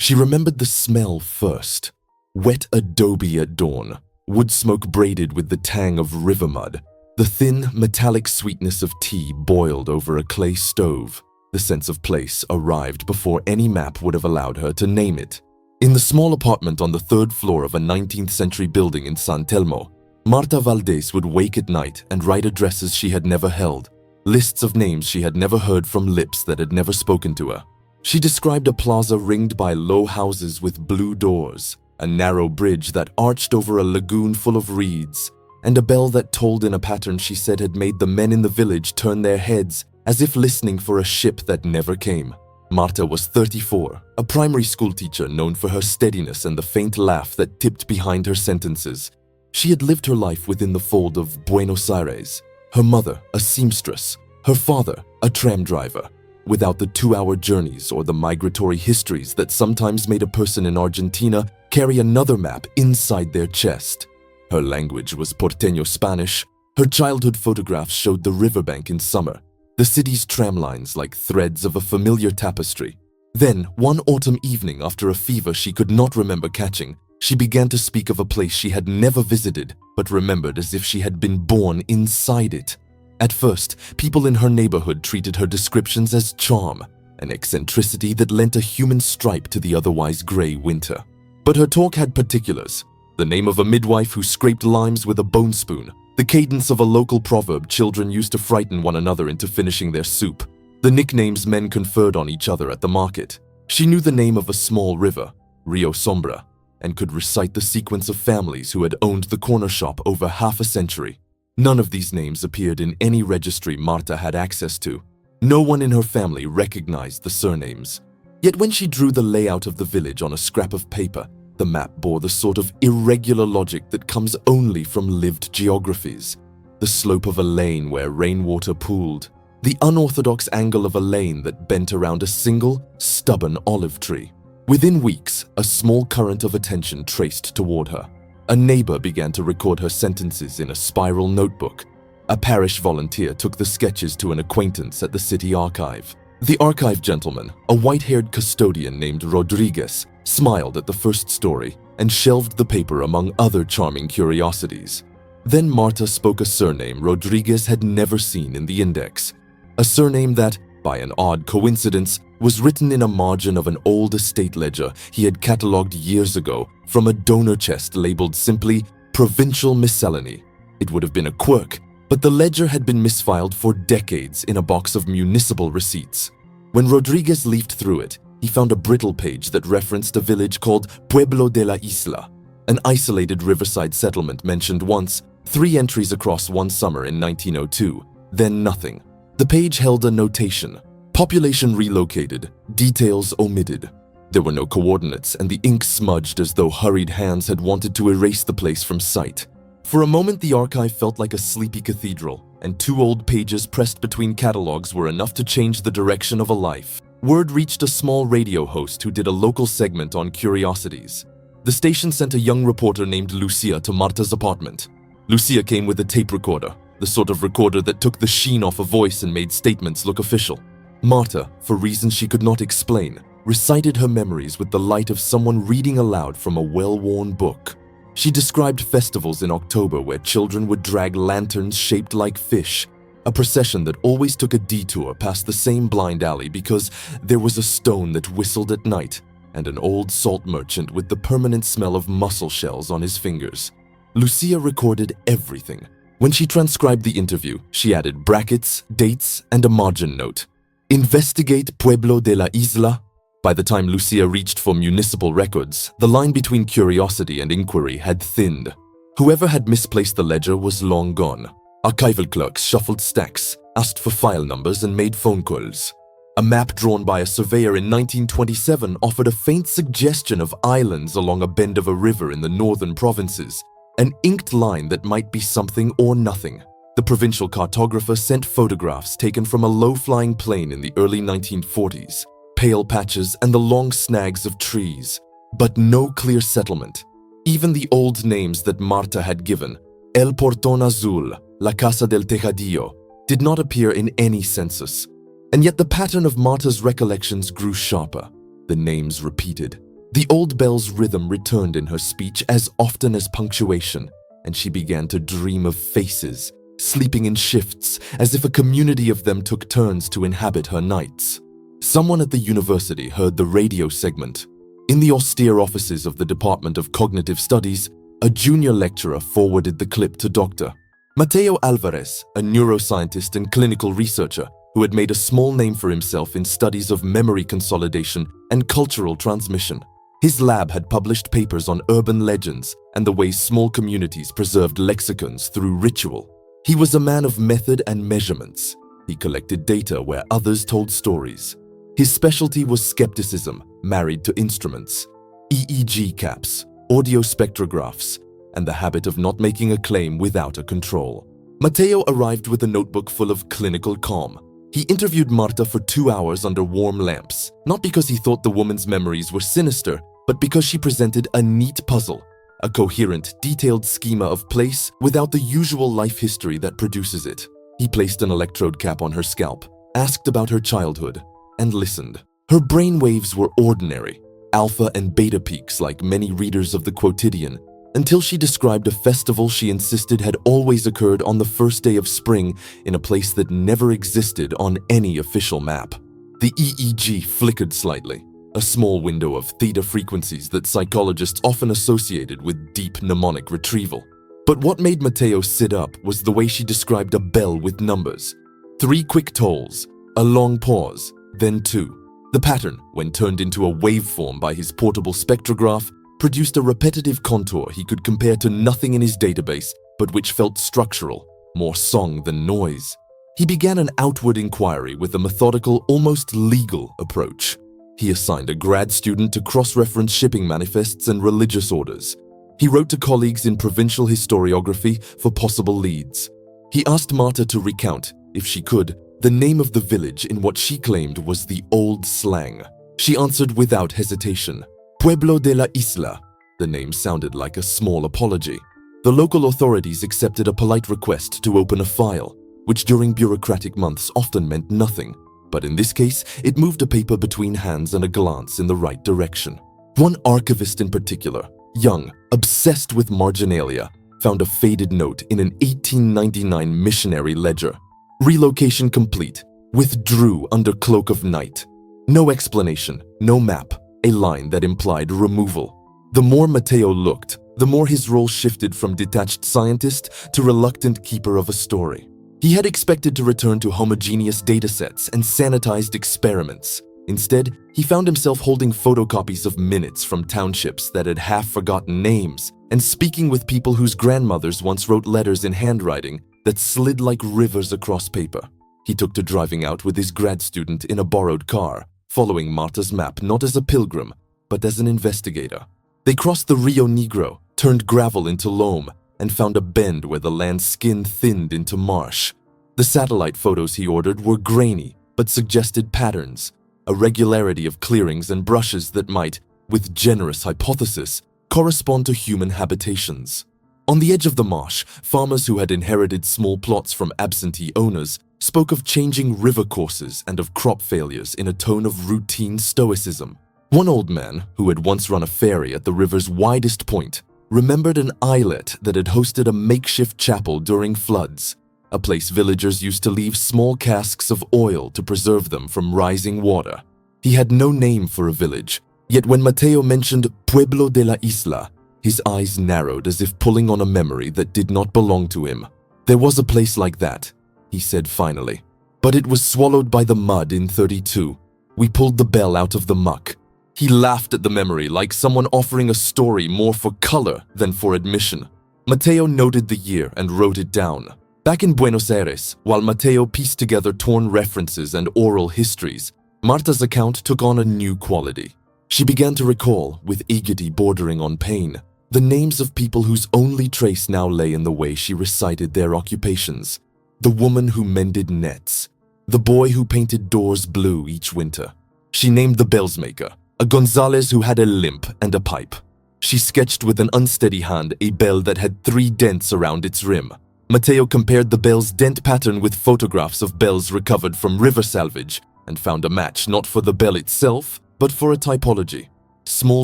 She remembered the smell first. Wet adobe at dawn, wood smoke braided with the tang of river mud, the thin, metallic sweetness of tea boiled over a clay stove. The sense of place arrived before any map would have allowed her to name it. In the small apartment on the third floor of a 19th century building in San Telmo, Marta Valdez would wake at night and write addresses she had never held, lists of names she had never heard from lips that had never spoken to her. She described a plaza ringed by low houses with blue doors, a narrow bridge that arched over a lagoon full of reeds, and a bell that tolled in a pattern she said had made the men in the village turn their heads as if listening for a ship that never came. Marta was 34, a primary school teacher known for her steadiness and the faint laugh that tipped behind her sentences. She had lived her life within the fold of Buenos Aires, her mother a seamstress, her father a tram driver, without the 2-hour journeys or the migratory histories that sometimes made a person in Argentina carry another map inside their chest. Her language was Porteño Spanish. Her childhood photographs showed the riverbank in summer, the city's tram lines like threads of a familiar tapestry. Then, one autumn evening after a fever she could not remember catching, she began to speak of a place she had never visited but remembered as if she had been born inside it. At first, people in her neighborhood treated her descriptions as charm, an eccentricity that lent a human stripe to the otherwise gray winter. But her talk had particulars: the name of a midwife who scraped limes with a bone spoon, the cadence of a local proverb children used to frighten one another into finishing their soup, the nicknames men conferred on each other at the market. She knew the name of a small river, Rio Sombra, and could recite the sequence of families who had owned the corner shop over half a century. None of these names appeared in any registry Marta had access to. No one in her family recognized the surnames. Yet when she drew the layout of the village on a scrap of paper, the map bore the sort of irregular logic that comes only from lived geographies. The slope of a lane where rainwater pooled, the unorthodox angle of a lane that bent around a single, stubborn olive tree. Within weeks, a small current of attention traced toward her. A neighbor began to record her sentences in a spiral notebook. A parish volunteer took the sketches to an acquaintance at the city archive. The archive gentleman, a white-haired custodian named Rodriguez, smiled at the first story and shelved the paper among other charming curiosities. Then Marta spoke a surname Rodriguez had never seen in the index, a surname that, by an odd coincidence, was written in a margin of an old estate ledger he had catalogued years ago from a donor chest labeled simply Provincial Miscellany. It would have been a quirk, but the ledger had been misfiled for decades in a box of municipal receipts. When Rodriguez leafed through it, he found a brittle page that referenced a village called Pueblo de la Isla, an isolated riverside settlement mentioned once, 3 entries across one summer in 1902, then nothing. The page held a notation: population relocated, details omitted. There were no coordinates, and the ink smudged as though hurried hands had wanted to erase the place from sight. For a moment, the archive felt like a sleepy cathedral, and 2 old pages pressed between catalogs were enough to change the direction of a life. Word reached a small radio host who did a local segment on curiosities. The station sent a young reporter named Lucia to Marta's apartment. Lucia came with a tape recorder, the sort of recorder that took the sheen off a voice and made statements look official. Marta, for reasons she could not explain, recited her memories with the light of someone reading aloud from a well-worn book. She described festivals in October where children would drag lanterns shaped like fish, a procession that always took a detour past the same blind alley because there was a stone that whistled at night, and an old salt merchant with the permanent smell of mussel shells on his fingers. Lucia recorded everything. When she transcribed the interview, she added brackets, dates, and a margin note. Investigate Pueblo de la Isla. By the time Lucia reached for municipal records, the line between curiosity and inquiry had thinned. Whoever had misplaced the ledger was long gone. Archival clerks shuffled stacks, asked for file numbers, and made phone calls. A map drawn by a surveyor in 1927 offered a faint suggestion of islands along a bend of a river in the northern provinces, an inked line that might be something or nothing. The provincial cartographer sent photographs taken from a low-flying plane in the early 1940s, pale patches and the long snags of trees, but no clear settlement. Even the old names that Marta had given, El Portón Azul, La Casa del Tejadillo, did not appear in any census. And yet the pattern of Marta's recollections grew sharper. The names repeated. The old bell's rhythm returned in her speech as often as punctuation, and she began to dream of faces, sleeping in shifts as if a community of them took turns to inhabit her nights. Someone at the university heard the radio segment. In the austere offices of the Department of Cognitive Studies, a junior lecturer forwarded the clip to Dr. Mateo Alvarez, a neuroscientist and clinical researcher who had made a small name for himself in studies of memory consolidation and cultural transmission. His lab had published papers on urban legends and the way small communities preserved lexicons through ritual. He was a man of method and measurements. He collected data where others told stories. His specialty was skepticism married to instruments, EEG caps, audio spectrographs, and the habit of not making a claim without a control. Mateo arrived with a notebook full of clinical calm. He interviewed Marta for 2 hours under warm lamps, not because he thought the woman's memories were sinister, but because she presented a neat puzzle, a coherent, detailed schema of place without the usual life history that produces it. He placed an electrode cap on her scalp, asked about her childhood, and listened. Her brain waves were ordinary, alpha and beta peaks like many readers of the quotidian, until she described a festival she insisted had always occurred on the first day of spring in a place that never existed on any official map. The EEG flickered slightly, a small window of theta frequencies that psychologists often associated with deep mnemonic retrieval. But what made Mateo sit up was the way she described a bell with numbers. 3 quick tolls, a long pause, then 2. The pattern, when turned into a waveform by his portable spectrograph, produced a repetitive contour he could compare to nothing in his database, but which felt structural, more song than noise. He began an outward inquiry with a methodical, almost legal approach. He assigned a grad student to cross-reference shipping manifests and religious orders. He wrote to colleagues in provincial historiography for possible leads. He asked Marta to recount, if she could, the name of the village in what she claimed was the old slang. She answered without hesitation, Pueblo de la Isla. The name sounded like a small apology. The local authorities accepted a polite request to open a file, which during bureaucratic months often meant nothing. But in this case, it moved a paper between hands and a glance in the right direction. One archivist in particular, young, obsessed with marginalia, found a faded note in an 1899 missionary ledger. Relocation complete. Withdrew under cloak of night. No explanation, no map, a line that implied removal. The more Mateo looked, the more his role shifted from detached scientist to reluctant keeper of a story. He had expected to return to homogeneous datasets and sanitized experiments. Instead, he found himself holding photocopies of minutes from townships that had half-forgotten names and speaking with people whose grandmothers once wrote letters in handwriting that slid like rivers across paper. He took to driving out with his grad student in a borrowed car, following Marta's map not as a pilgrim, but as an investigator. They crossed the Rio Negro, turned gravel into loam, and found a bend where the land's skin thinned into marsh. The satellite photos he ordered were grainy, but suggested patterns, a regularity of clearings and brushes that might, with generous hypothesis, correspond to human habitations. On the edge of the marsh, farmers who had inherited small plots from absentee owners spoke of changing river courses and of crop failures in a tone of routine stoicism. One old man, who had once run a ferry at the river's widest point, remembered an islet that had hosted a makeshift chapel during floods, a place villagers used to leave small casks of oil to preserve them from rising water. He had no name for a village, yet when Mateo mentioned Pueblo de la Isla, his eyes narrowed as if pulling on a memory that did not belong to him. There was a place like that, he said finally, but it was swallowed by the mud in 32. We pulled the bell out of the muck. He laughed at the memory like someone offering a story more for color than for admission. Mateo noted the year and wrote it down. Back in Buenos Aires, while Mateo pieced together torn references and oral histories, Marta's account took on a new quality. She began to recall, with eagerness bordering on pain, the names of people whose only trace now lay in the way she recited their occupations. The woman who mended nets, the boy who painted doors blue each winter. She named the bellsmaker, a Gonzalez who had a limp and a pipe. She sketched with an unsteady hand a bell that had 3 dents around its rim. Mateo compared the bell's dent pattern with photographs of bells recovered from river salvage and found a match not for the bell itself, but for a typology. Small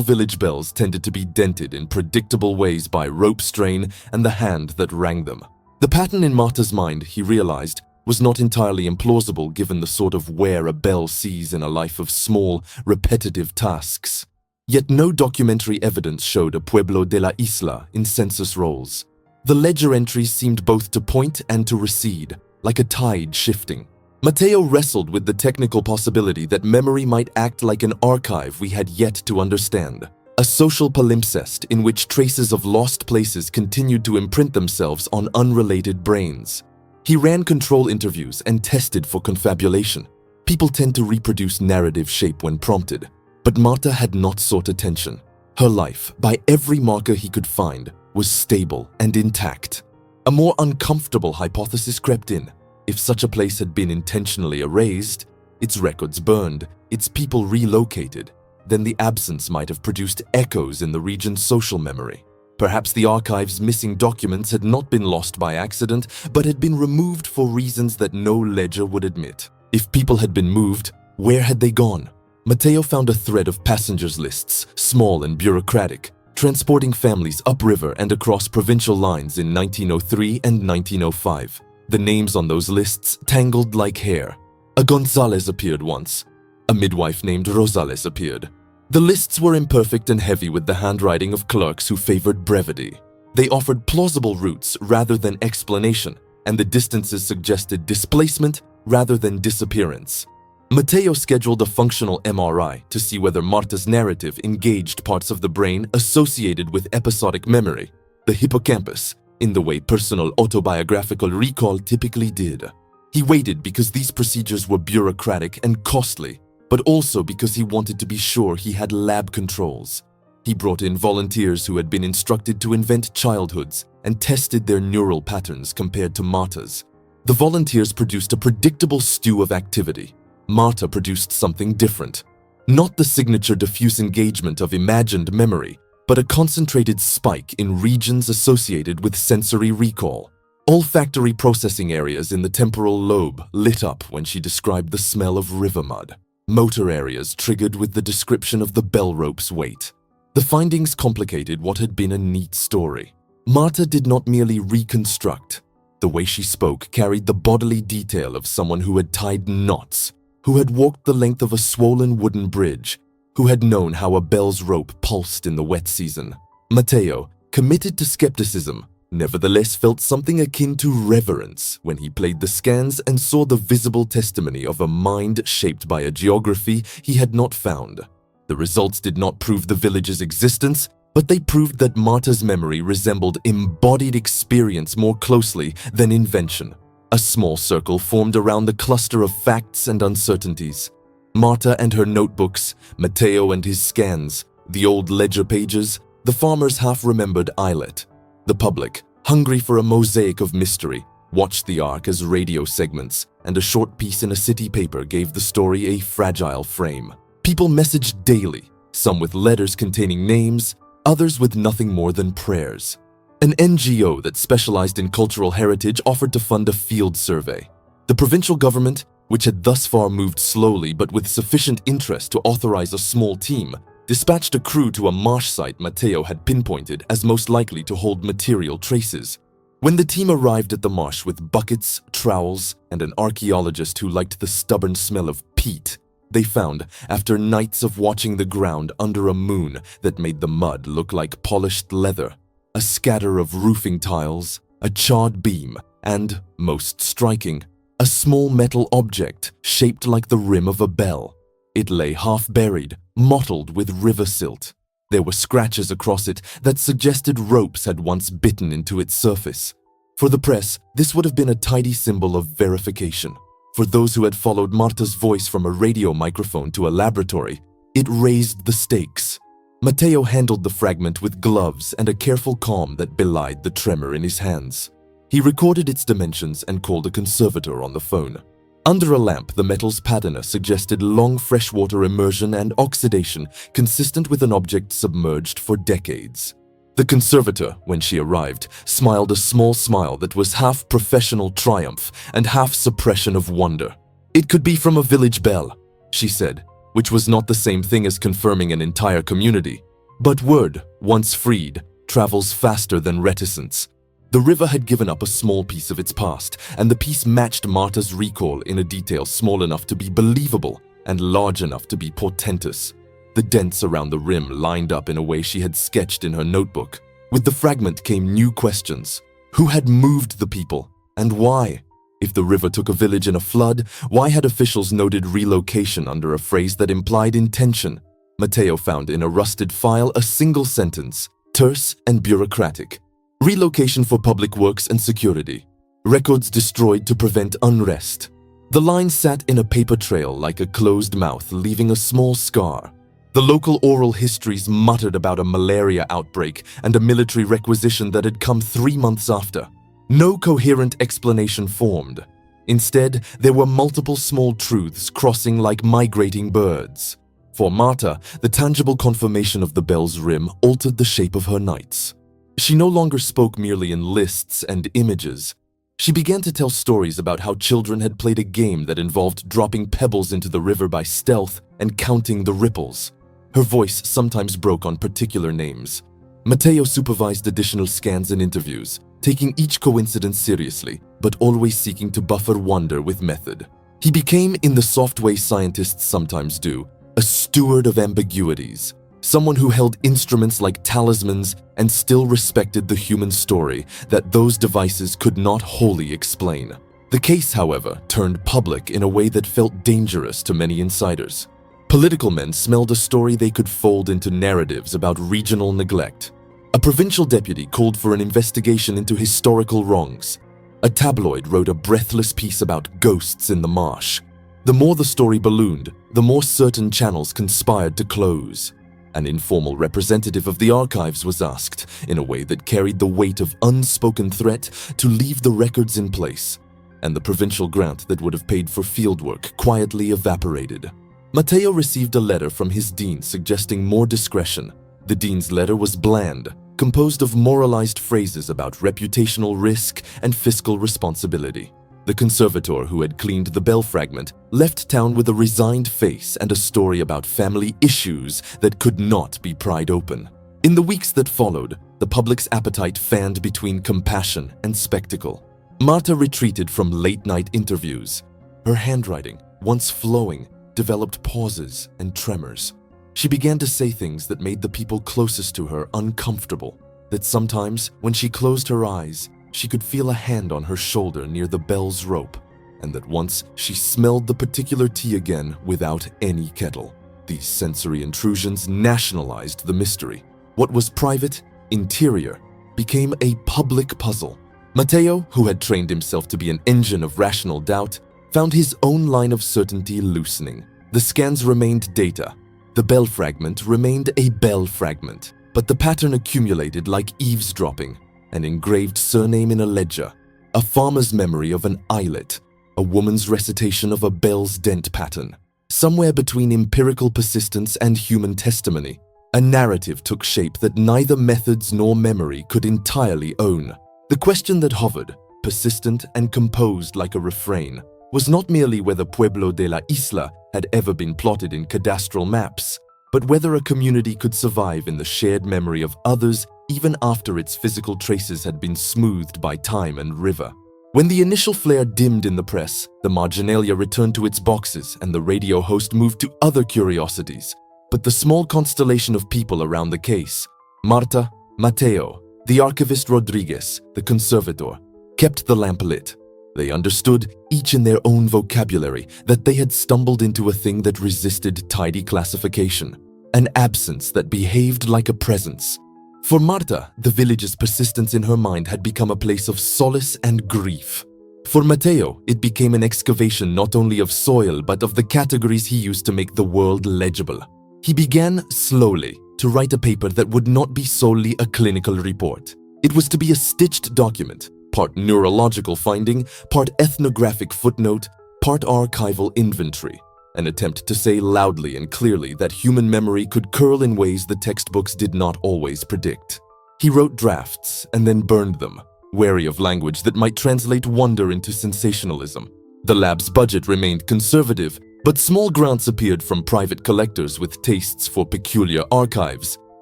village bells tended to be dented in predictable ways by rope strain and the hand that rang them. The pattern in Marta's mind, he realized, was not entirely implausible given the sort of wear a bell sees in a life of small, repetitive tasks. Yet no documentary evidence showed a Pueblo de la Isla in census rolls. The ledger entries seemed both to point and to recede, like a tide shifting. Mateo wrestled with the technical possibility that memory might act like an archive we had yet to understand, a social palimpsest in which traces of lost places continued to imprint themselves on unrelated brains. He ran control interviews and tested for confabulation. People tend to reproduce narrative shape when prompted, but Marta had not sought attention. Her life, by every marker he could find, was stable and intact. A more uncomfortable hypothesis crept in. If such a place had been intentionally erased, its records burned, its people relocated, then the absence might have produced echoes in the region's social memory. Perhaps the archive's missing documents had not been lost by accident, but had been removed for reasons that no ledger would admit. If people had been moved, where had they gone? Mateo found a thread of passengers lists, small and bureaucratic, transporting families upriver and across provincial lines in 1903 and 1905. The names on those lists tangled like hair. A Gonzalez appeared once. A midwife named Rosales appeared. The lists were imperfect and heavy with the handwriting of clerks who favored brevity. They offered plausible routes rather than explanation, and the distances suggested displacement rather than disappearance. Mateo scheduled a functional MRI to see whether Marta's narrative engaged parts of the brain associated with episodic memory, the hippocampus, in the way personal autobiographical recall typically did. He waited because these procedures were bureaucratic and costly, but also because he wanted to be sure he had lab controls. He brought in volunteers who had been instructed to invent childhoods and tested their neural patterns compared to Marta's. The volunteers produced a predictable stew of activity. Marta produced something different. Not the signature diffuse engagement of imagined memory, but a concentrated spike in regions associated with sensory recall. Olfactory processing areas in the temporal lobe lit up when she described the smell of river mud. Motor areas triggered with the description of the bell rope's weight. The findings complicated what had been a neat story. Marta did not merely reconstruct. The way she spoke carried the bodily detail of someone who had tied knots, who had walked the length of a swollen wooden bridge, who had known how a bell's rope pulsed in the wet season. Mateo, committed to skepticism, nevertheless felt something akin to reverence when he played the scans and saw the visible testimony of a mind shaped by a geography he had not found. The results did not prove the village's existence, but they proved that Marta's memory resembled embodied experience more closely than invention. A small circle formed around the cluster of facts and uncertainties. Marta and her notebooks, Mateo and his scans, the old ledger pages, the farmer's half-remembered islet. The public, hungry for a mosaic of mystery, watched the arc as radio segments, and a short piece in a city paper gave the story a fragile frame. People messaged daily, some with letters containing names, others with nothing more than prayers. An NGO that specialized in cultural heritage offered to fund a field survey. The provincial government, which had thus far moved slowly but with sufficient interest to authorize a small team, dispatched a crew to a marsh site Mateo had pinpointed as most likely to hold material traces. When the team arrived at the marsh with buckets, trowels, and an archaeologist who liked the stubborn smell of peat, they found, after nights of watching the ground under a moon that made the mud look like polished leather, a scatter of roofing tiles, a charred beam, and, most striking, a small metal object shaped like the rim of a bell. It lay half-buried, mottled with river silt. There were scratches across it that suggested ropes had once bitten into its surface. For the press, this would have been a tidy symbol of verification. For those who had followed Marta's voice from a radio microphone to a laboratory, it raised the stakes. Mateo handled the fragment with gloves and a careful calm that belied the tremor in his hands. He recorded its dimensions and called a conservator on the phone. Under a lamp, the metal's patina suggested long freshwater immersion and oxidation consistent with an object submerged for decades. The conservator, when she arrived, smiled a small smile that was half professional triumph and half suppression of wonder. "It could be from a village bell," she said. which was not the same thing as confirming an entire community. But word, once freed, travels faster than reticence. The river had given up a small piece of its past, and the piece matched Marta's recall in a detail small enough to be believable and large enough to be portentous. The dents around the rim lined up in a way she had sketched in her notebook. With the fragment came new questions. Who had moved the people, and why? If the river took a village in a flood, why had officials noted relocation under a phrase that implied intention? Matteo found in a rusted file a single sentence, terse and bureaucratic. Relocation for public works and security. Records destroyed to prevent unrest. The line sat in a paper trail like a closed mouth, leaving a small scar. The local oral histories muttered about a malaria outbreak and a military requisition that had come 3 months after. No coherent explanation formed. Instead, there were multiple small truths crossing like migrating birds. For Marta, the tangible confirmation of the bell's rim altered the shape of her nights. She no longer spoke merely in lists and images. She began to tell stories about how children had played a game that involved dropping pebbles into the river by stealth and counting the ripples. Her voice sometimes broke on particular names. Matteo supervised additional scans and interviews, taking each coincidence seriously, but always seeking to buffer wonder with method. He became, in the soft way scientists sometimes do, a steward of ambiguities, someone who held instruments like talismans and still respected the human story that those devices could not wholly explain. The case, however, turned public in a way that felt dangerous to many insiders. Political men smelled a story they could fold into narratives about regional neglect. A provincial deputy called for an investigation into historical wrongs. A tabloid wrote a breathless piece about ghosts in the marsh. The more the story ballooned, the more certain channels conspired to close. An informal representative of the archives was asked, in a way that carried the weight of unspoken threat, to leave the records in place, and the provincial grant that would have paid for fieldwork quietly evaporated. Matteo received a letter from his dean suggesting more discretion. The dean's letter was bland, composed of moralized phrases about reputational risk and fiscal responsibility. The conservator who had cleaned the bell fragment left town with a resigned face and a story about family issues that could not be pried open. In the weeks that followed, the public's appetite fanned between compassion and spectacle. Marta retreated from late-night interviews. Her handwriting, once flowing, developed pauses and tremors. She began to say things that made the people closest to her uncomfortable, that sometimes, when she closed her eyes, she could feel a hand on her shoulder near the bell's rope, and that once she smelled the particular tea again without any kettle. These sensory intrusions nationalized the mystery. What was private, interior, became a public puzzle. Matteo, who had trained himself to be an engine of rational doubt, found his own line of certainty loosening. The scans remained data. The bell fragment remained a bell fragment, but the pattern accumulated like eavesdropping, an engraved surname in a ledger, a farmer's memory of an eyelet, a woman's recitation of a bell's dent pattern. Somewhere between empirical persistence and human testimony, a narrative took shape that neither methods nor memory could entirely own. The question that hovered, persistent and composed like a refrain, was not merely whether Pueblo de la Isla had ever been plotted in cadastral maps, but whether a community could survive in the shared memory of others even after its physical traces had been smoothed by time and river. When the initial flare dimmed in the press, the marginalia returned to its boxes and the radio host moved to other curiosities. But the small constellation of people around the case, Marta, Matteo, the archivist Rodriguez, the conservator, kept the lamp lit. They understood, each in their own vocabulary, that they had stumbled into a thing that resisted tidy classification, an absence that behaved like a presence. For Marta, the village's persistence in her mind had become a place of solace and grief. For Matteo, it became an excavation not only of soil but of the categories he used to make the world legible. He began, slowly, to write a paper that would not be solely a clinical report. It was to be a stitched document, part neurological finding, part ethnographic footnote, part archival inventory. An attempt to say loudly and clearly that human memory could curl in ways the textbooks did not always predict. He wrote drafts and then burned them, wary of language that might translate wonder into sensationalism. The lab's budget remained conservative, But small grants appeared from private collectors with tastes for peculiar archives,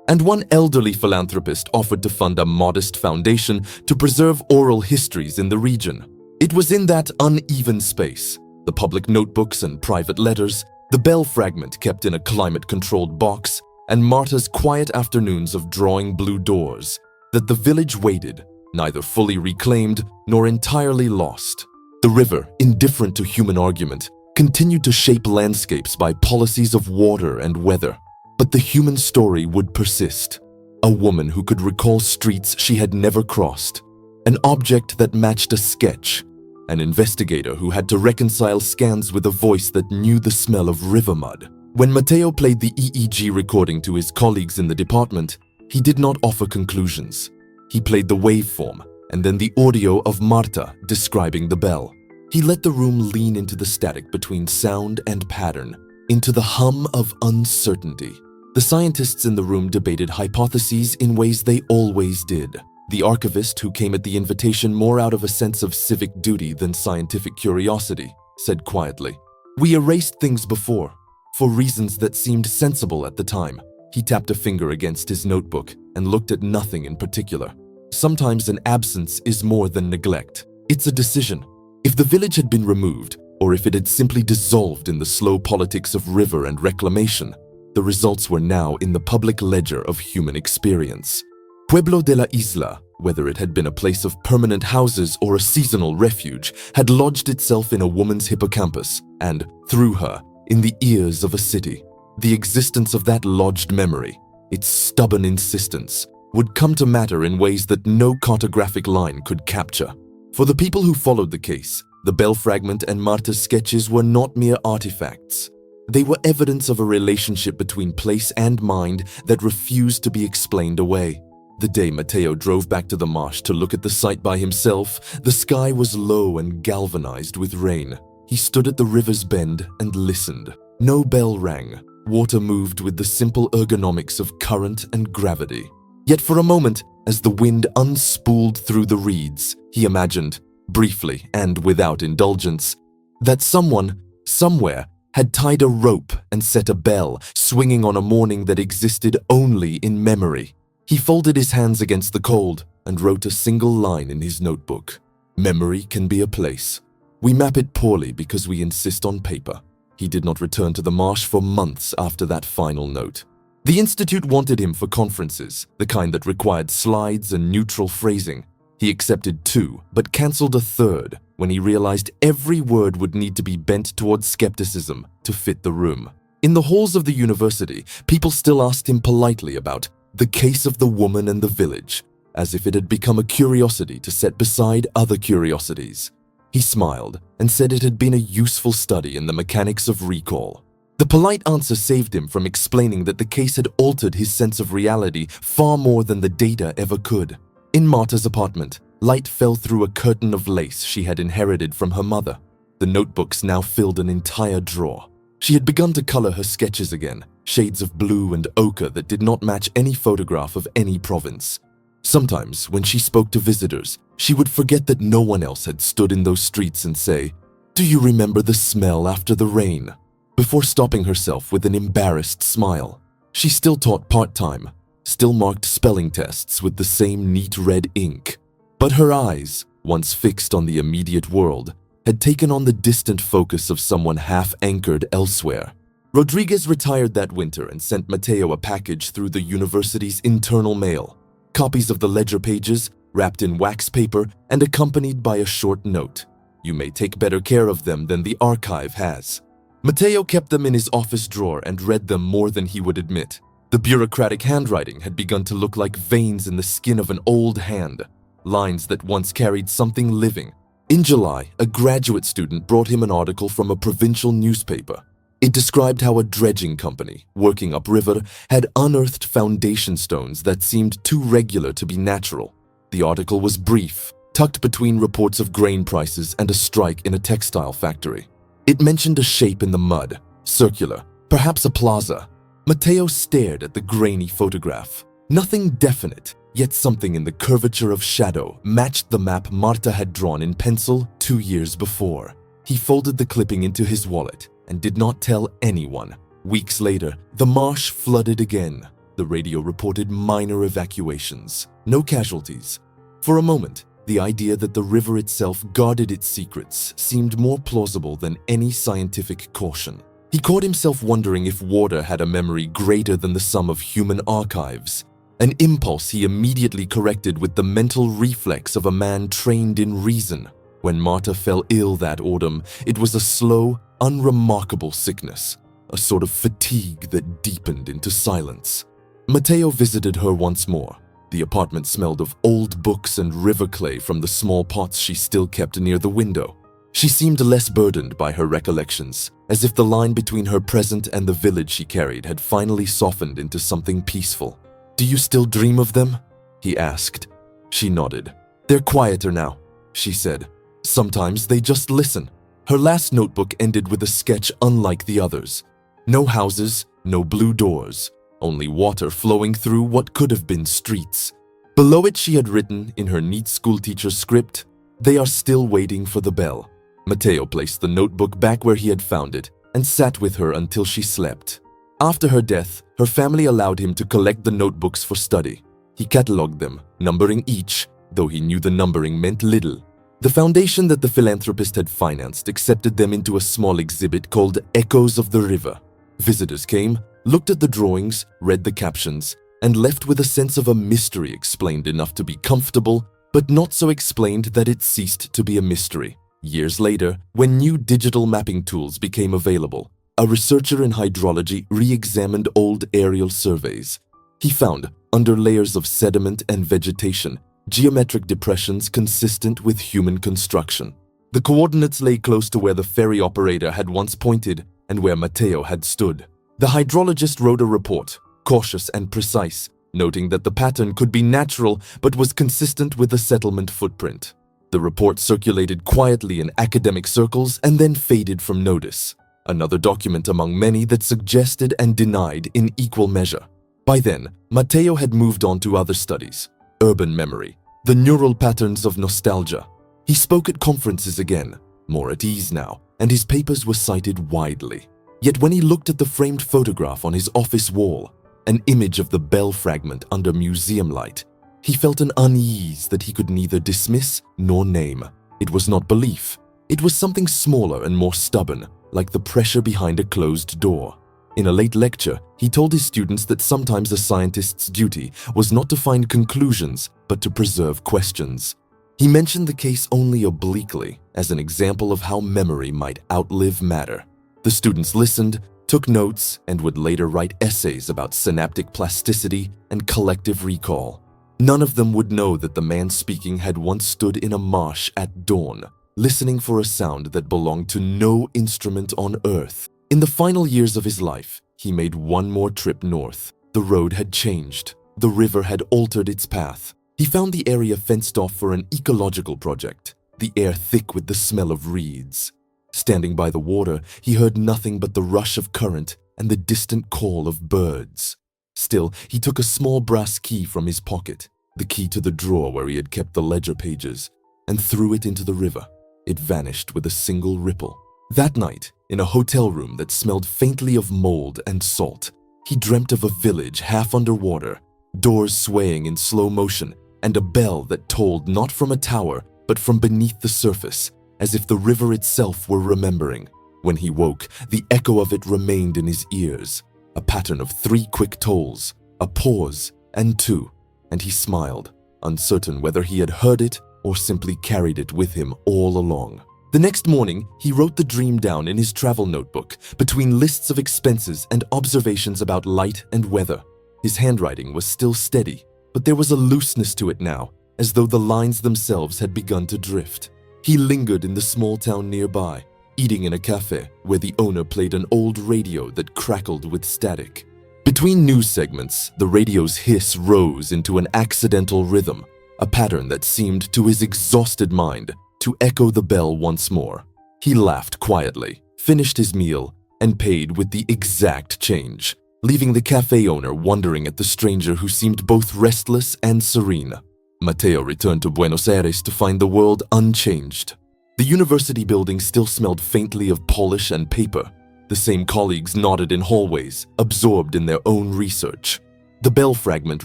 and one elderly philanthropist offered to fund a modest foundation to preserve oral histories in the region. It was in that uneven space, the public notebooks and private letters, the bell fragment kept in a climate-controlled box, and Marta's quiet afternoons of drawing blue doors, that the village waited, neither fully reclaimed nor entirely lost. The river, indifferent to human argument, continued to shape landscapes by policies of water and weather. But the human story would persist. A woman who could recall streets she had never crossed. An object that matched a sketch. An investigator who had to reconcile scans with a voice that knew the smell of river mud. When Mateo played the EEG recording to his colleagues in the department, he did not offer conclusions. He played the waveform and then the audio of Marta describing the bell. He let the room lean into the static between sound and pattern, into the hum of uncertainty. The scientists in the room debated hypotheses in ways they always did. The archivist, who came at the invitation more out of a sense of civic duty than scientific curiosity, said quietly, "We erased things before, for reasons that seemed sensible at the time." He tapped a finger against his notebook and looked at nothing in particular. Sometimes an absence is more than neglect. It's a decision. If the village had been removed, or if it had simply dissolved in the slow politics of river and reclamation, the results were now in the public ledger of human experience. Pueblo de la Isla, whether it had been a place of permanent houses or a seasonal refuge, had lodged itself in a woman's hippocampus and, through her, in the ears of a city. The existence of that lodged memory, its stubborn insistence, would come to matter in ways that no cartographic line could capture. For the people who followed the case, the bell fragment and Marta's sketches were not mere artifacts. They were evidence of a relationship between place and mind that refused to be explained away. The day Mateo drove back to the marsh to look at the site by himself, the sky was low and galvanized with rain. He stood at the river's bend and listened. No bell rang. Water moved with the simple ergonomics of current and gravity. Yet for a moment, as the wind unspooled through the reeds, he imagined, briefly and without indulgence, that someone, somewhere, had tied a rope and set a bell, swinging on a morning that existed only in memory. He folded his hands against the cold and wrote a single line in his notebook. Memory can be a place. We map it poorly because we insist on paper. He did not return to the marsh for months after that final note. The Institute wanted him for conferences, the kind that required slides and neutral phrasing. He accepted 2, but cancelled a 3rd when he realized every word would need to be bent towards skepticism to fit the room. In the halls of the university, people still asked him politely about the case of the woman and the village, as if it had become a curiosity to set beside other curiosities. He smiled and said it had been a useful study in the mechanics of recall. The polite answer saved him from explaining that the case had altered his sense of reality far more than the data ever could. In Marta's apartment, light fell through a curtain of lace she had inherited from her mother. The notebooks now filled an entire drawer. She had begun to color her sketches again, shades of blue and ochre that did not match any photograph of any province. Sometimes, when she spoke to visitors, she would forget that no one else had stood in those streets and say, "Do you remember the smell after the rain?" Before stopping herself with an embarrassed smile. She still taught part-time, still marked spelling tests with the same neat red ink. But her eyes, once fixed on the immediate world, had taken on the distant focus of someone half-anchored elsewhere. Rodriguez retired that winter and sent Mateo a package through the university's internal mail. Copies of the ledger pages, wrapped in wax paper and accompanied by a short note. "You may take better care of them than the archive has." Mateo kept them in his office drawer and read them more than he would admit. The bureaucratic handwriting had begun to look like veins in the skin of an old hand, lines that once carried something living. In July, a graduate student brought him an article from a provincial newspaper. It described how a dredging company, working upriver, had unearthed foundation stones that seemed too regular to be natural. The article was brief, tucked between reports of grain prices and a strike in a textile factory. It mentioned a shape in the mud, circular, perhaps a plaza. Mateo stared at the grainy photograph. Nothing definite, yet something in the curvature of shadow matched the map Marta had drawn in pencil 2 years before. He folded the clipping into his wallet and did not tell anyone. Weeks later, the marsh flooded again. The radio reported minor evacuations, no casualties. For a moment, the idea that the river itself guarded its secrets seemed more plausible than any scientific caution. He caught himself wondering if water had a memory greater than the sum of human archives, an impulse he immediately corrected with the mental reflex of a man trained in reason. When Marta fell ill that autumn, it was a slow, unremarkable sickness, a sort of fatigue that deepened into silence. Matteo visited her once more. The apartment smelled of old books and river clay from the small pots she still kept near the window. She seemed less burdened by her recollections, as if the line between her present and the village she carried had finally softened into something peaceful. "Do you still dream of them?" he asked. She nodded. "They're quieter now," she said. "Sometimes they just listen." Her last notebook ended with a sketch unlike the others. No houses, no blue doors, only water flowing through what could have been streets. Below it she had written in her neat schoolteacher script, "They are still waiting for the bell." Matteo placed the notebook back where he had found it and sat with her until she slept. After her death, her family allowed him to collect the notebooks for study. He catalogued them, numbering each, though he knew the numbering meant little. The foundation that the philanthropist had financed accepted them into a small exhibit called Echoes of the River. Visitors came, looked at the drawings, read the captions, and left with a sense of a mystery explained enough to be comfortable, but not so explained that it ceased to be a mystery. Years later, when new digital mapping tools became available, a researcher in hydrology re-examined old aerial surveys. He found, under layers of sediment and vegetation, geometric depressions consistent with human construction. The coordinates lay close to where the ferry operator had once pointed and where Matteo had stood. The hydrologist wrote a report, cautious and precise, noting that the pattern could be natural but was consistent with the settlement footprint. The report circulated quietly in academic circles and then faded from notice, another document among many that suggested and denied in equal measure. By then, Matteo had moved on to other studies, urban memory, the neural patterns of nostalgia. He spoke at conferences again, more at ease now, and his papers were cited widely. Yet when he looked at the framed photograph on his office wall, an image of the bell fragment under museum light, he felt an unease that he could neither dismiss nor name. It was not belief. It was something smaller and more stubborn, like the pressure behind a closed door. In a late lecture, he told his students that sometimes a scientist's duty was not to find conclusions, but to preserve questions. He mentioned the case only obliquely, as an example of how memory might outlive matter. The students listened, took notes, and would later write essays about synaptic plasticity and collective recall. None of them would know that the man speaking had once stood in a marsh at dawn, listening for a sound that belonged to no instrument on earth. In the final years of his life, he made one more trip north. The road had changed. The river had altered its path. He found the area fenced off for an ecological project, the air thick with the smell of reeds. Standing by the water, he heard nothing but the rush of current and the distant call of birds. Still, he took a small brass key from his pocket, the key to the drawer where he had kept the ledger pages, and threw it into the river. It vanished with a single ripple. That night, in a hotel room that smelled faintly of mold and salt, he dreamt of a village half underwater, doors swaying in slow motion, and a bell that tolled not from a tower, but from beneath the surface, as if the river itself were remembering. When he woke, the echo of it remained in his ears, a pattern of 3 quick tolls, a pause, and 2, and he smiled, uncertain whether he had heard it or simply carried it with him all along. The next morning, he wrote the dream down in his travel notebook, between lists of expenses and observations about light and weather. His handwriting was still steady, but there was a looseness to it now, as though the lines themselves had begun to drift. He lingered in the small town nearby, eating in a cafe where the owner played an old radio that crackled with static. Between news segments, the radio's hiss rose into an accidental rhythm, a pattern that seemed to his exhausted mind to echo the bell once more. He laughed quietly, finished his meal, and paid with the exact change, leaving the cafe owner wondering at the stranger who seemed both restless and serene. Matteo returned to Buenos Aires to find the world unchanged. The university building still smelled faintly of polish and paper. The same colleagues nodded in hallways, absorbed in their own research. The bell fragment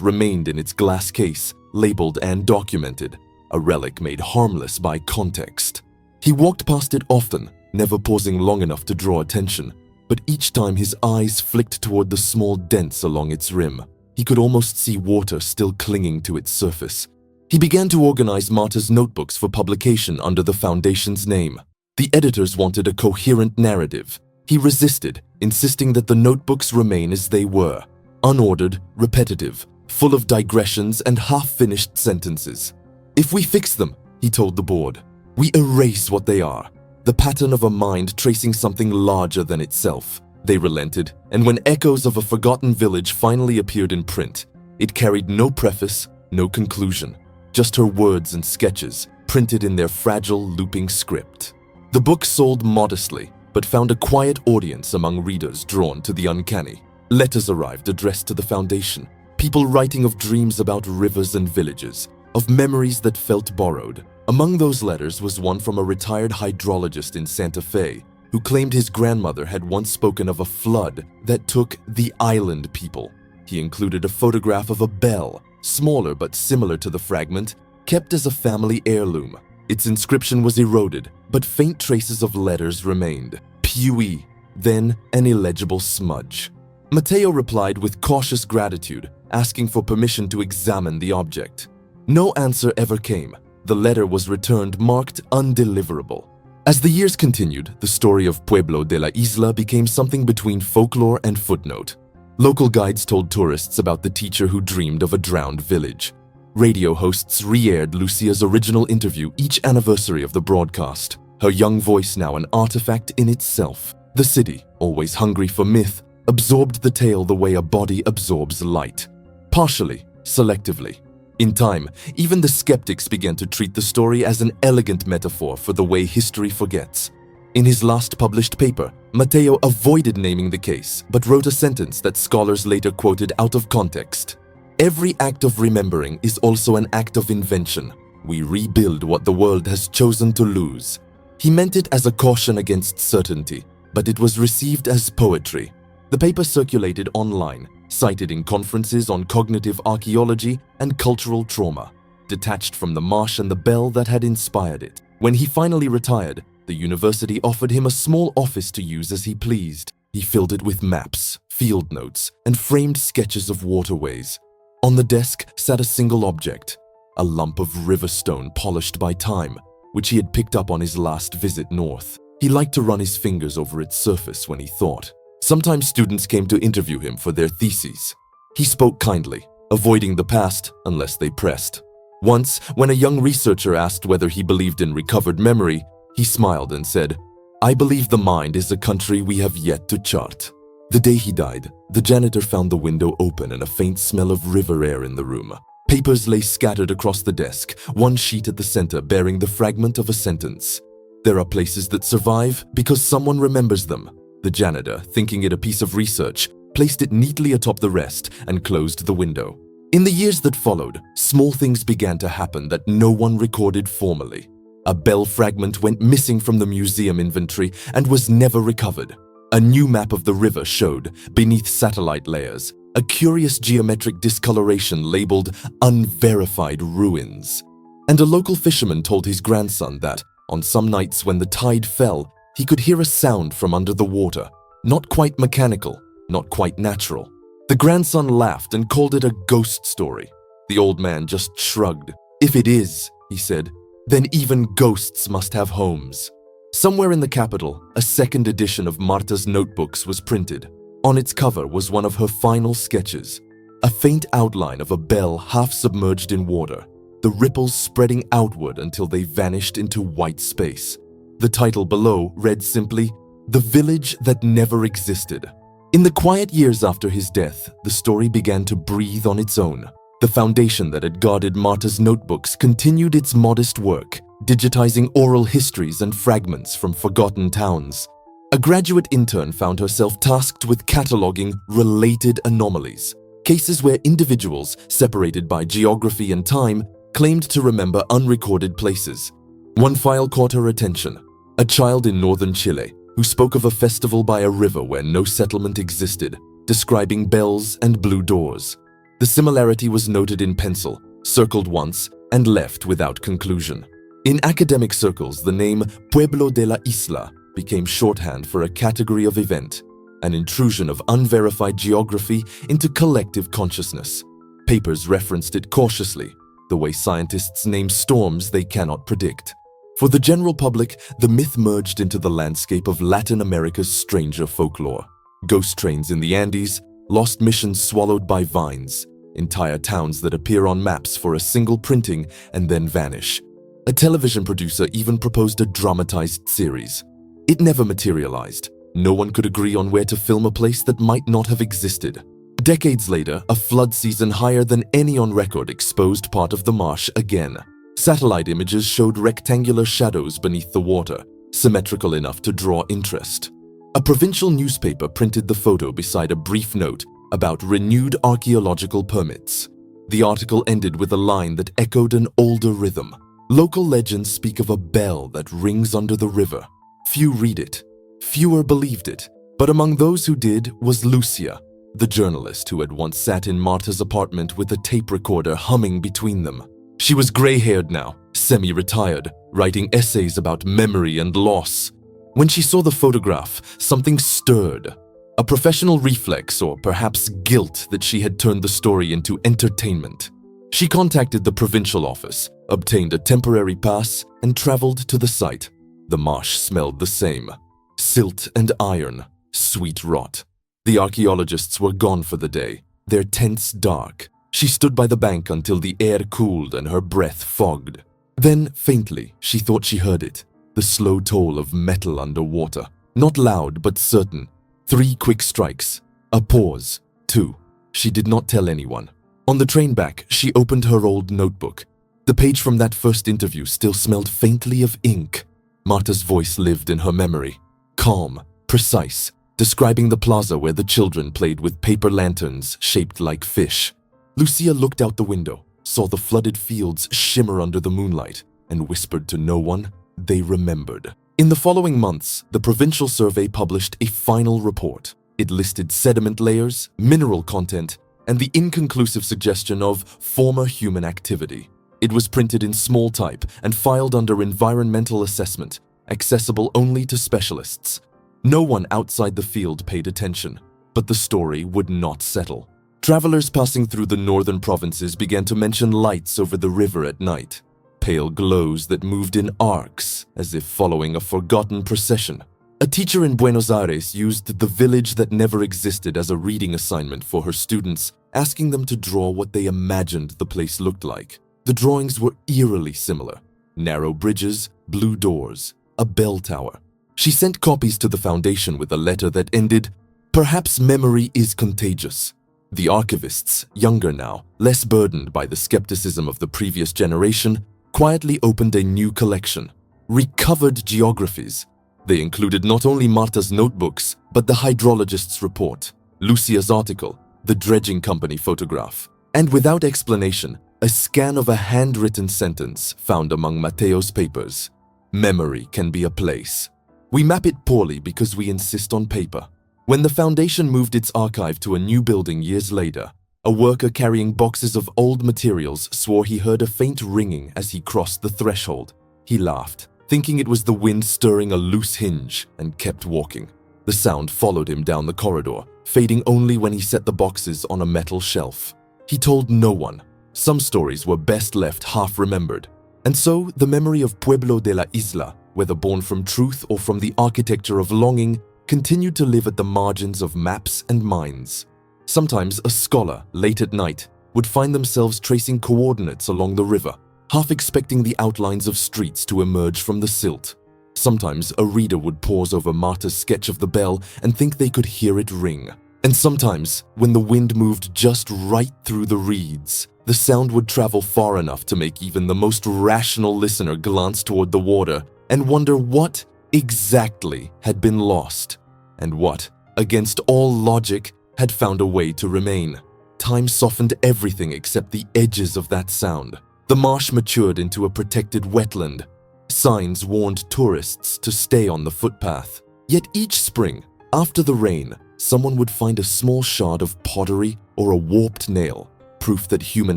remained in its glass case, labeled and documented, a relic made harmless by context. He walked past it often, never pausing long enough to draw attention, but each time his eyes flicked toward the small dents along its rim. He could almost see water still clinging to its surface. He began to organize Marta's notebooks for publication under the Foundation's name. The editors wanted a coherent narrative. He resisted, insisting that the notebooks remain as they were, unordered, repetitive, full of digressions and half-finished sentences. "If we fix them," he told the board, "we erase what they are, the pattern of a mind tracing something larger than itself." They relented, and when Echoes of a Forgotten Village finally appeared in print, it carried no preface, no conclusion, just her words and sketches, printed in their fragile, looping script. The book sold modestly, but found a quiet audience among readers drawn to the uncanny. Letters arrived addressed to the Foundation, people writing of dreams about rivers and villages, of memories that felt borrowed. Among those letters was one from a retired hydrologist in Santa Fe, who claimed his grandmother had once spoken of a flood that took the island people. He included a photograph of a bell, smaller but similar to the fragment, kept as a family heirloom. Its inscription was eroded, but faint traces of letters remained. Pui, then an illegible smudge. Mateo replied with cautious gratitude, asking for permission to examine the object. No answer ever came. The letter was returned marked undeliverable. As the years continued, the story of Pueblo de la Isla became something between folklore and footnote. Local guides told tourists about the teacher who dreamed of a drowned village. Radio hosts re-aired Lucia's original interview each anniversary of the broadcast, her young voice now an artifact in itself. The city, always hungry for myth, absorbed the tale the way a body absorbs light. Partially, selectively. In time, even the skeptics began to treat the story as an elegant metaphor for the way history forgets. In his last published paper, Mateo avoided naming the case, but wrote a sentence that scholars later quoted out of context. "Every act of remembering is also an act of invention. We rebuild what the world has chosen to lose." He meant it as a caution against certainty, but it was received as poetry. The paper circulated online, cited in conferences on cognitive archaeology and cultural trauma, detached from the marsh and the bell that had inspired it. When he finally retired, the university offered him a small office to use as he pleased. He filled it with maps, field notes, and framed sketches of waterways. On the desk sat a single object, a lump of river stone polished by time, which he had picked up on his last visit north. He liked to run his fingers over its surface when he thought. Sometimes students came to interview him for their theses. He spoke kindly, avoiding the past unless they pressed. Once, when a young researcher asked whether he believed in recovered memory, he smiled and said, "I believe the mind is a country we have yet to chart." The day he died, the janitor found the window open and a faint smell of river air in the room. Papers lay scattered across the desk, one sheet at the center bearing the fragment of a sentence. "There are places that survive because someone remembers them." The janitor, thinking it a piece of research, placed it neatly atop the rest and closed the window. In the years that followed, small things began to happen that no one recorded formally. A bell fragment went missing from the museum inventory and was never recovered. A new map of the river showed, beneath satellite layers, a curious geometric discoloration labeled Unverified Ruins. And a local fisherman told his grandson that, on some nights when the tide fell, he could hear a sound from under the water, not quite mechanical, not quite natural. The grandson laughed and called it a ghost story. The old man just shrugged. "If it is," he said, "then even ghosts must have homes." Somewhere in the capital, a second edition of Marta's notebooks was printed. On its cover was one of her final sketches, a faint outline of a bell half submerged in water, the ripples spreading outward until they vanished into white space. The title below read simply, "The Village That Never Existed." In the quiet years after his death, the story began to breathe on its own. The foundation that had guarded Marta's notebooks continued its modest work, digitizing oral histories and fragments from forgotten towns. A graduate intern found herself tasked with cataloging related anomalies, cases where individuals, separated by geography and time, claimed to remember unrecorded places. One file caught her attention. A child in northern Chile, who spoke of a festival by a river where no settlement existed, describing bells and blue doors. The similarity was noted in pencil, circled once, and left without conclusion. In academic circles, the name Pueblo de la Isla became shorthand for a category of event, an intrusion of unverified geography into collective consciousness. Papers referenced it cautiously, the way scientists name storms they cannot predict. For the general public, the myth merged into the landscape of Latin America's stranger folklore. Ghost trains in the Andes, lost missions swallowed by vines, entire towns that appear on maps for a single printing and then vanish. A television producer even proposed a dramatized series. It never materialized. No one could agree on where to film a place that might not have existed. Decades later, a flood season higher than any on record exposed part of the marsh again. Satellite images showed rectangular shadows beneath the water, symmetrical enough to draw interest. A provincial newspaper printed the photo beside a brief note about renewed archaeological permits. The article ended with a line that echoed an older rhythm. Local legends speak of a bell that rings under the river. Few read it. Fewer believed it. But among those who did was Lucia, the journalist who had once sat in Marta's apartment with a tape recorder humming between them. She was gray-haired now, semi-retired, writing essays about memory and loss. When she saw the photograph, something stirred. A professional reflex, or perhaps guilt, that she had turned the story into entertainment. She contacted the provincial office, obtained a temporary pass, and traveled to the site. The marsh smelled the same. Silt and iron, sweet rot. The archaeologists were gone for the day, their tents dark. She stood by the bank until the air cooled and her breath fogged. Then, faintly, she thought she heard it, the slow toll of metal underwater. Not loud, but certain. 3 quick strikes. A pause. 2. She did not tell anyone. On the train back, she opened her old notebook. The page from that first interview still smelled faintly of ink. Marta's voice lived in her memory. Calm, precise, describing the plaza where the children played with paper lanterns shaped like fish. Lucia looked out the window, saw the flooded fields shimmer under the moonlight, and whispered to no one they remembered. In the following months, the provincial survey published a final report. It listed sediment layers, mineral content, and the inconclusive suggestion of former human activity. It was printed in small type and filed under environmental assessment, accessible only to specialists. No one outside the field paid attention, but the story would not settle. Travelers passing through the northern provinces began to mention lights over the river at night, pale glows that moved in arcs as if following a forgotten procession. A teacher in Buenos Aires used the village that never existed as a reading assignment for her students, asking them to draw what they imagined the place looked like. The drawings were eerily similar. Narrow bridges, blue doors, a bell tower. She sent copies to the foundation with a letter that ended, "Perhaps memory is contagious." The archivists, younger now, less burdened by the skepticism of the previous generation, quietly opened a new collection, Recovered Geographies. They included not only Marta's notebooks, but the hydrologist's report, Lucia's article, the dredging company photograph, and without explanation, a scan of a handwritten sentence found among Mateo's papers. Memory can be a place. We map it poorly because we insist on paper. When the foundation moved its archive to a new building years later, a worker carrying boxes of old materials swore he heard a faint ringing as he crossed the threshold. He laughed, thinking it was the wind stirring a loose hinge, and kept walking. The sound followed him down the corridor, fading only when he set the boxes on a metal shelf. He told no one. Some stories were best left half-remembered. And so, the memory of Pueblo de la Isla, whether born from truth or from the architecture of longing, continued to live at the margins of maps and minds. Sometimes a scholar, late at night, would find themselves tracing coordinates along the river, half expecting the outlines of streets to emerge from the silt. Sometimes a reader would pause over Marta's sketch of the bell and think they could hear it ring. And sometimes, when the wind moved just right through the reeds, the sound would travel far enough to make even the most rational listener glance toward the water and wonder what exactly had been lost, and what, against all logic, had found a way to remain. Time softened everything except the edges of that sound. The marsh matured into a protected wetland. Signs warned tourists to stay on the footpath. Yet each spring, after the rain, someone would find a small shard of pottery or a warped nail, proof that human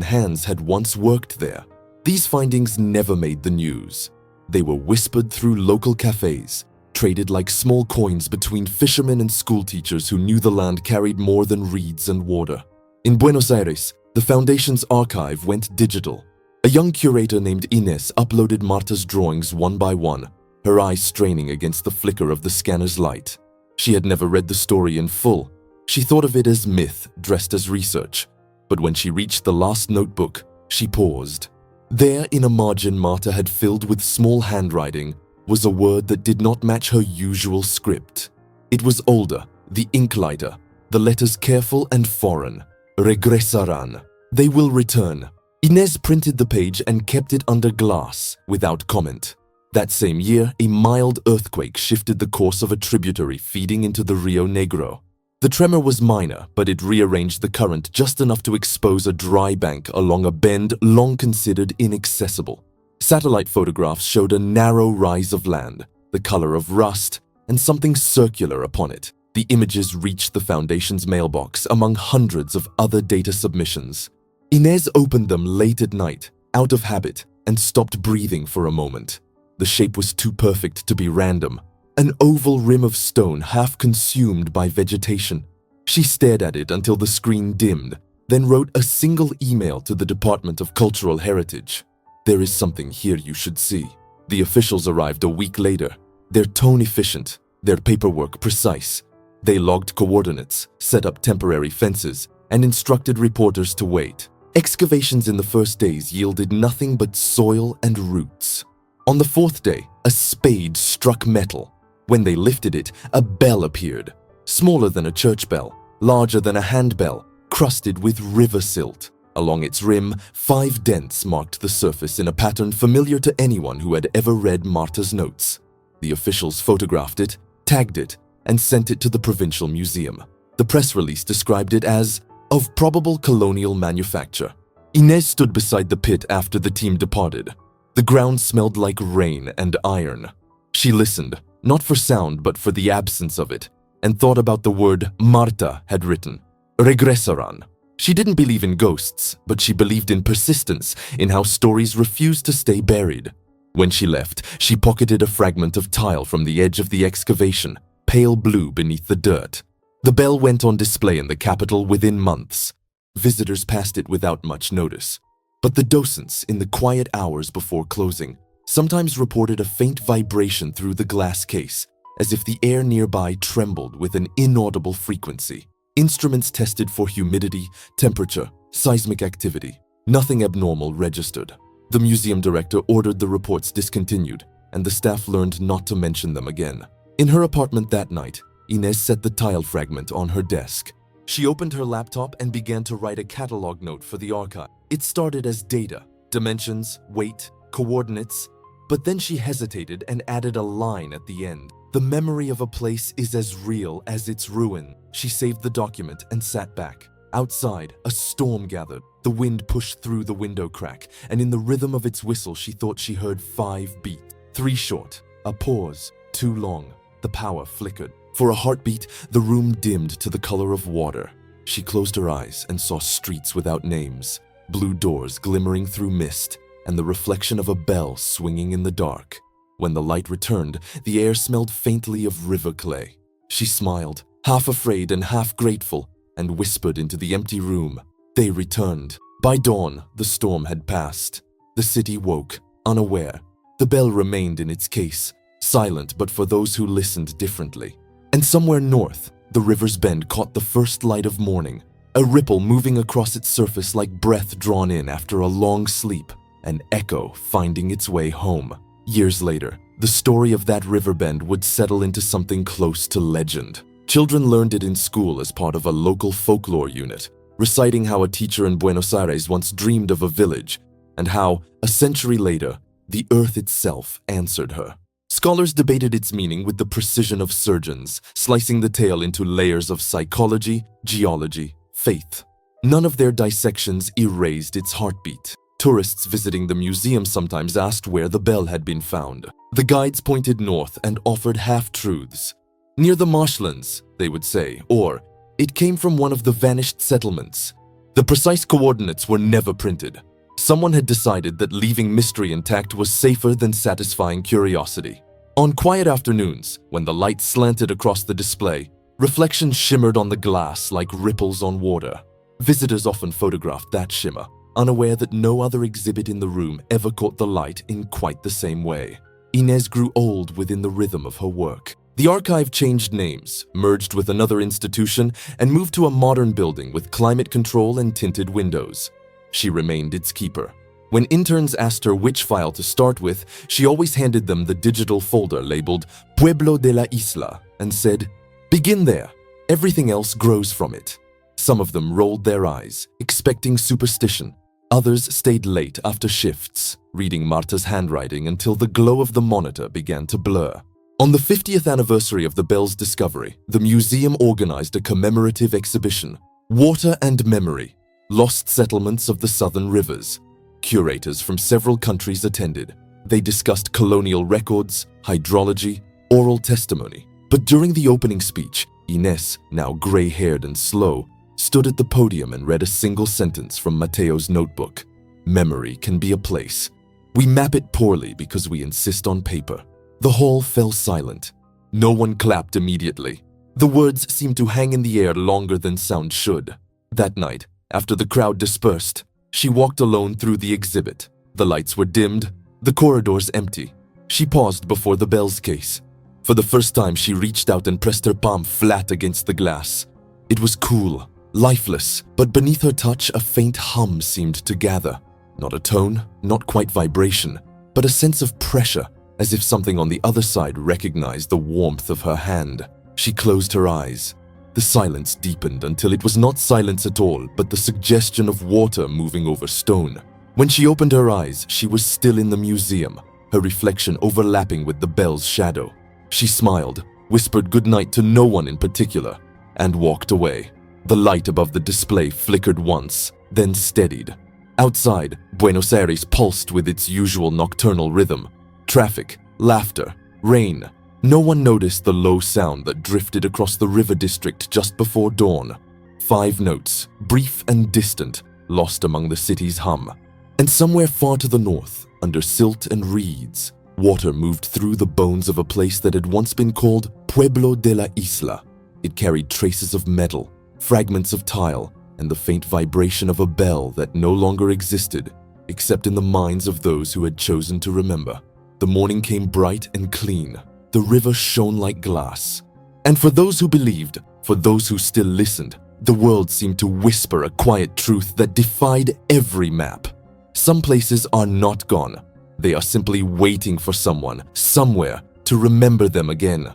hands had once worked there. These findings never made the news. They were whispered through local cafes, traded like small coins between fishermen and schoolteachers who knew the land carried more than reeds and water. In Buenos Aires, the Foundation's archive went digital. A young curator named Inés uploaded Marta's drawings one by one, her eyes straining against the flicker of the scanner's light. She had never read the story in full. She thought of it as myth dressed as research. But when she reached the last notebook, she paused. There, in a margin Marta had filled with small handwriting, was a word that did not match her usual script. It was older, the ink lighter, the letters careful and foreign. Regresarán. They will return. Inés printed the page and kept it under glass, without comment. That same year, a mild earthquake shifted the course of a tributary feeding into the Rio Negro. The tremor was minor, but it rearranged the current just enough to expose a dry bank along a bend long considered inaccessible. Satellite photographs showed a narrow rise of land, the color of rust, and something circular upon it. The images reached the Foundation's mailbox among hundreds of other data submissions. Inés opened them late at night, out of habit, and stopped breathing for a moment. The shape was too perfect to be random, an oval rim of stone half consumed by vegetation. She stared at it until the screen dimmed, then wrote a single email to the Department of Cultural Heritage. "There is something here you should see." The officials arrived a week later, their tone efficient, their paperwork precise. They logged coordinates, set up temporary fences, and instructed reporters to wait. Excavations in the first days yielded nothing but soil and roots. On the fourth day, a spade struck metal. When they lifted it, a bell appeared, smaller than a church bell, larger than a handbell, crusted with river silt. Along its rim, 5 dents marked the surface in a pattern familiar to anyone who had ever read Marta's notes. The officials photographed it, tagged it, and sent it to the provincial museum. The press release described it as of probable colonial manufacture. Inés stood beside the pit after the team departed. The ground smelled like rain and iron. She listened, not for sound but for the absence of it, and thought about the word Marta had written, regresarán. She didn't believe in ghosts, but she believed in persistence, in how stories refused to stay buried. When she left, she pocketed a fragment of tile from the edge of the excavation, pale blue beneath the dirt. The bell went on display in the capital within months. Visitors passed it without much notice. But the docents, in the quiet hours before closing, sometimes reported a faint vibration through the glass case, as if the air nearby trembled with an inaudible frequency. Instruments tested for humidity, temperature, seismic activity. Nothing abnormal registered. The museum director ordered the reports discontinued, and the staff learned not to mention them again. In her apartment that night, Inés set the tile fragment on her desk. She opened her laptop and began to write a catalog note for the archive. It started as data, dimensions, weight, coordinates, but then she hesitated and added a line at the end. "The memory of a place is as real as its ruin." She saved the document and sat back. Outside, a storm gathered. The wind pushed through the window crack, and in the rhythm of its whistle she thought she heard 5 beats. 3 short, a pause, 2 long. The power flickered. For a heartbeat, the room dimmed to the color of water. She closed her eyes and saw streets without names, blue doors glimmering through mist, and the reflection of a bell swinging in the dark. When the light returned, the air smelled faintly of river clay. She smiled, half afraid and half grateful, and whispered into the empty room. They returned. By dawn, the storm had passed. The city woke, unaware. The bell remained in its case, silent but for those who listened differently. And somewhere north, the river's bend caught the first light of morning, a ripple moving across its surface like breath drawn in after a long sleep, an echo finding its way home. Years later, the story of that river bend would settle into something close to legend. Children learned it in school as part of a local folklore unit, reciting how a teacher in Buenos Aires once dreamed of a village, and how, a century later, the earth itself answered her. Scholars debated its meaning with the precision of surgeons, slicing the tale into layers of psychology, geology, faith. None of their dissections erased its heartbeat. Tourists visiting the museum sometimes asked where the bell had been found. The guides pointed north and offered half-truths. Near the marshlands, they would say, or it came from one of the vanished settlements. The precise coordinates were never printed. Someone had decided that leaving mystery intact was safer than satisfying curiosity. On quiet afternoons, when the light slanted across the display, reflections shimmered on the glass like ripples on water. Visitors often photographed that shimmer, unaware that no other exhibit in the room ever caught the light in quite the same way. Inez grew old within the rhythm of her work. The archive changed names, merged with another institution, and moved to a modern building with climate control and tinted windows. She remained its keeper. When interns asked her which file to start with, she always handed them the digital folder labeled Pueblo de la Isla and said, "Begin there. Everything else grows from it." Some of them rolled their eyes, expecting superstition. Others stayed late after shifts, reading Marta's handwriting until the glow of the monitor began to blur. On the 50th anniversary of the bell's discovery, the museum organized a commemorative exhibition, Water and Memory, Lost Settlements of the Southern Rivers. Curators from several countries attended. They discussed colonial records, hydrology, oral testimony. But during the opening speech, Inés, now gray-haired and slow, stood at the podium and read a single sentence from Mateo's notebook. Memory can be a place. We map it poorly because we insist on paper. The hall fell silent. No one clapped immediately. The words seemed to hang in the air longer than sound should. That night, after the crowd dispersed, she walked alone through the exhibit. The lights were dimmed, the corridors empty. She paused before the bell's case. For the first time, she reached out and pressed her palm flat against the glass. It was cool, lifeless, but beneath her touch, a faint hum seemed to gather. Not a tone, not quite vibration, but a sense of pressure, as if something on the other side recognized the warmth of her hand. She closed her eyes. The silence deepened until it was not silence at all, but the suggestion of water moving over stone. When she opened her eyes, she was still in the museum, her reflection overlapping with the bell's shadow. She smiled, whispered goodnight to no one in particular, and walked away. The light above the display flickered once, then steadied. Outside, Buenos Aires pulsed with its usual nocturnal rhythm. Traffic, laughter, rain. No one noticed the low sound that drifted across the river district just before dawn. 5 notes, brief and distant, lost among the city's hum. And somewhere far to the north, under silt and reeds, water moved through the bones of a place that had once been called Pueblo de la Isla. It carried traces of metal, fragments of tile, and the faint vibration of a bell that no longer existed, except in the minds of those who had chosen to remember. The morning came bright and clean. The river shone like glass. And for those who believed, for those who still listened, the world seemed to whisper a quiet truth that defied every map. Some places are not gone. They are simply waiting for someone, somewhere, to remember them again.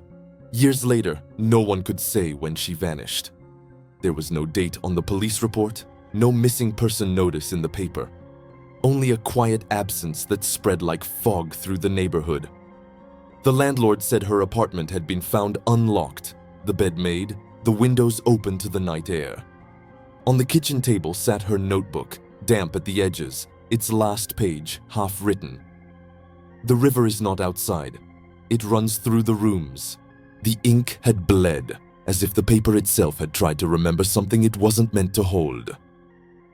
Years later, no one could say when she vanished. There was no date on the police report, no missing person notice in the paper. Only a quiet absence that spread like fog through the neighborhood. The landlord said her apartment had been found unlocked, the bed made, the windows open to the night air. On the kitchen table sat her notebook, damp at the edges, its last page half written. The river is not outside. It runs through the rooms. The ink had bled, as if the paper itself had tried to remember something it wasn't meant to hold.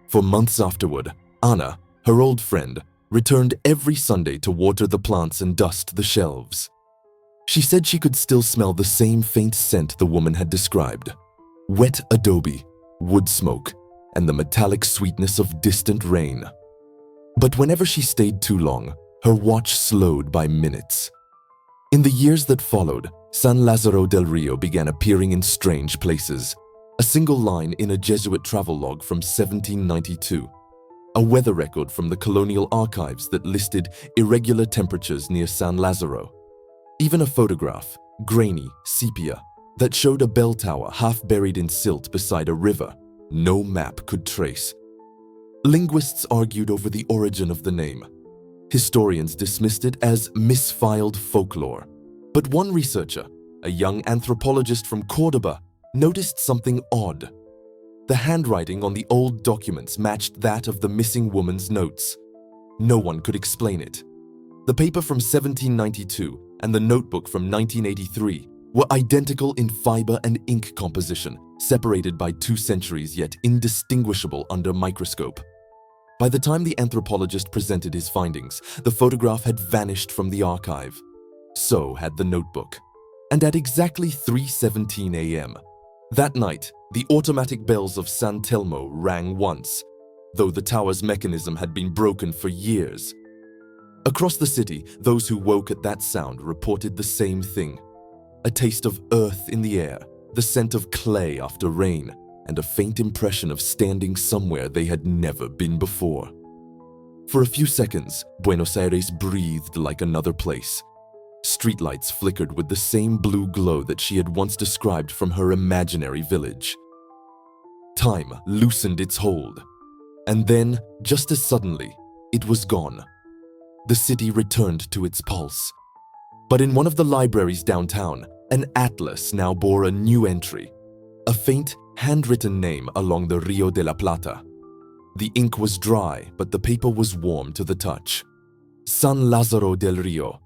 For months afterward, Anna, her old friend, returned every Sunday to water the plants and dust the shelves. She said she could still smell the same faint scent the woman had described. Wet adobe, wood smoke, and the metallic sweetness of distant rain. But whenever she stayed too long, her watch slowed by minutes. In the years that followed, San Lázaro del Rio began appearing in strange places. A single line in a Jesuit travelogue from 1792. A weather record from the colonial archives that listed irregular temperatures near San Lázaro. Even a photograph, grainy, sepia, that showed a bell tower half buried in silt beside a river no map could trace. Linguists argued over the origin of the name. Historians dismissed it as misfiled folklore. But one researcher, a young anthropologist from Córdoba, noticed something odd. The handwriting on the old documents matched that of the missing woman's notes. No one could explain it. The paper from 1792 and the notebook from 1983 were identical in fiber and ink composition, separated by 2 centuries yet indistinguishable under microscope. By the time the anthropologist presented his findings, the photograph had vanished from the archive. So had the notebook. And at exactly 3:17 a.m. that night, the automatic bells of San Telmo rang once, though the tower's mechanism had been broken for years. Across the city, those who woke at that sound reported the same thing. A taste of earth in the air, the scent of clay after rain, and a faint impression of standing somewhere they had never been before. For a few seconds, Buenos Aires breathed like another place. Streetlights flickered with the same blue glow that she had once described from her imaginary village. Time loosened its hold. And then, just as suddenly, it was gone. The city returned to its pulse. But in one of the libraries downtown, an atlas now bore a new entry, a faint, handwritten name along the Rio de la Plata. The ink was dry, but the paper was warm to the touch. San Lázaro del Rio,